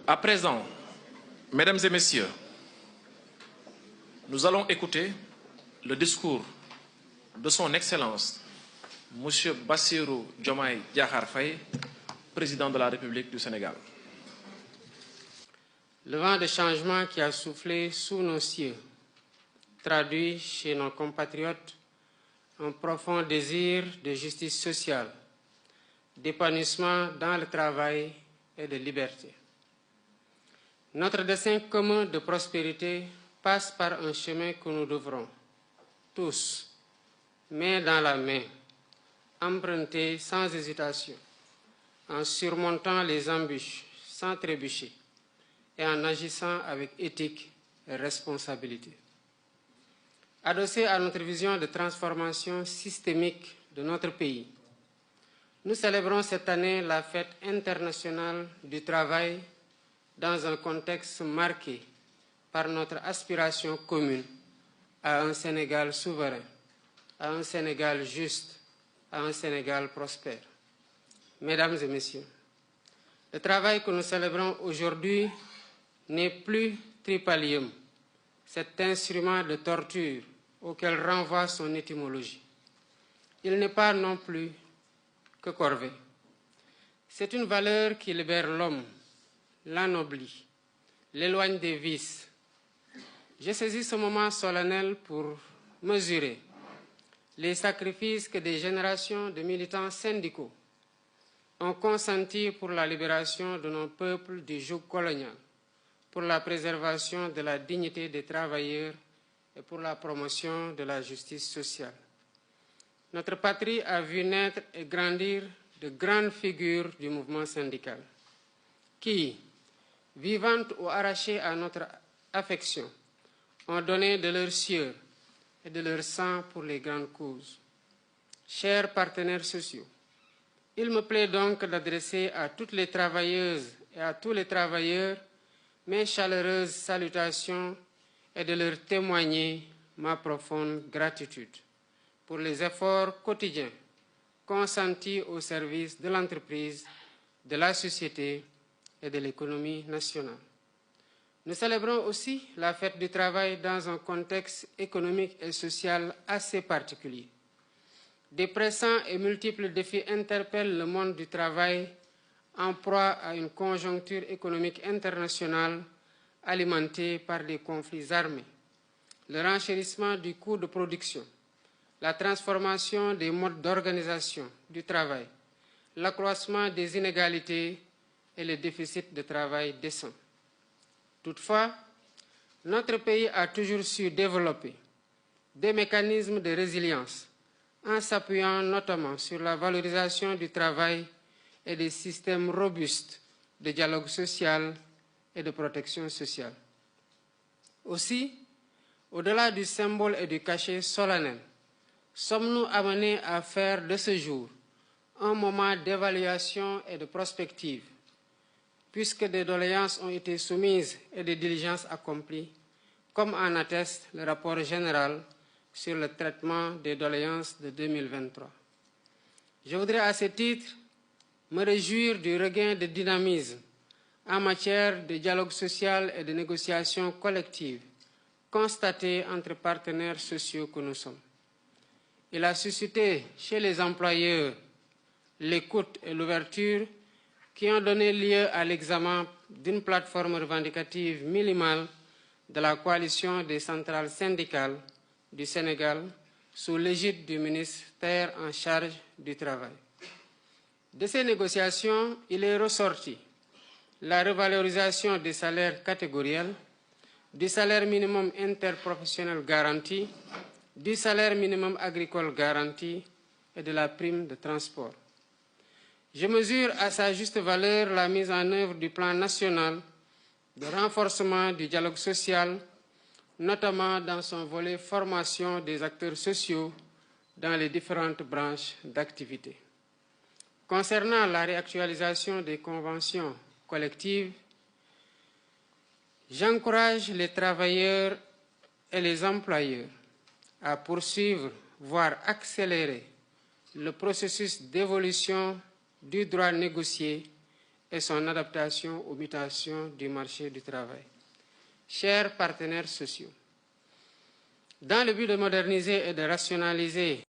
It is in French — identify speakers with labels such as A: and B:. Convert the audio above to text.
A: À présent, Mesdames et Messieurs, nous allons écouter le discours de son Excellence, M. Bassirou Diomaye Diakhar Faye, président de la République du Sénégal.
B: Le vent de changement qui a soufflé sous nos cieux traduit chez nos compatriotes un profond désir de justice sociale, d'épanouissement dans le travail et de liberté. Notre dessein commun de prospérité passe par un chemin que nous devrons, tous, main dans la main, emprunter sans hésitation, en surmontant les embûches sans trébucher et en agissant avec éthique et responsabilité. Adossé à notre vision de transformation systémique de notre pays, nous célébrons cette année la fête internationale du travail dans un contexte marqué par notre aspiration commune à un Sénégal souverain, à un Sénégal juste, à un Sénégal prospère. Mesdames et Messieurs, le travail que nous célébrons aujourd'hui n'est plus tripalium, cet instrument de torture auquel renvoie son étymologie. Il n'est pas non plus que corvée. C'est une valeur qui libère l'homme, l'anoblit, l'éloigne des vices. J'ai saisi ce moment solennel pour mesurer les sacrifices que des générations de militants syndicaux ont consentis pour la libération de nos peuples du joug colonial, pour la préservation de la dignité des travailleurs et pour la promotion de la justice sociale. Notre patrie a vu naître et grandir de grandes figures du mouvement syndical qui, vivantes ou arrachées à notre affection, ont donné de leur sueur et de leur sang pour les grandes causes. Chers partenaires sociaux, il me plaît donc d'adresser à toutes les travailleuses et à tous les travailleurs mes chaleureuses salutations et de leur témoigner ma profonde gratitude pour les efforts quotidiens consentis au service de l'entreprise, de la société et de l'économie nationale. Nous célébrons aussi la fête du travail dans un contexte économique et social assez particulier. Des pressants et multiples défis interpellent le monde du travail en proie à une conjoncture économique internationale alimentée par des conflits armés, le renchérissement du coût de production, la transformation des modes d'organisation du travail, l'accroissement des inégalités et le déficit de travail décent. Toutefois, notre pays a toujours su développer des mécanismes de résilience en s'appuyant notamment sur la valorisation du travail et des systèmes robustes de dialogue social et de protection sociale. Aussi, au-delà du symbole et du cachet solennel, sommes-nous amenés à faire de ce jour un moment d'évaluation et de prospective, puisque des doléances ont été soumises et des diligences accomplies, comme en atteste le rapport général sur le traitement des doléances de 2023. Je voudrais à ce titre me réjouir du regain de dynamisme en matière de dialogue social et de négociation collective constaté entre partenaires sociaux que nous sommes. Il a suscité chez les employeurs l'écoute et l'ouverture qui ont donné lieu à l'examen d'une plateforme revendicative minimale de la coalition des centrales syndicales du Sénégal sous l'égide du ministère en charge du Travail. De ces négociations, il est ressorti la revalorisation des salaires catégoriels, du salaire minimum interprofessionnel garanti, du salaire minimum agricole garanti et de la prime de transport. Je mesure à sa juste valeur la mise en œuvre du plan national de renforcement du dialogue social, notamment dans son volet formation des acteurs sociaux dans les différentes branches d'activité. Concernant la réactualisation des conventions collectives, j'encourage les travailleurs et les employeurs à poursuivre, voire accélérer le processus d'évolution du droit négocié et son adaptation aux mutations du marché du travail. Chers partenaires sociaux, dans le but de moderniser et de rationaliser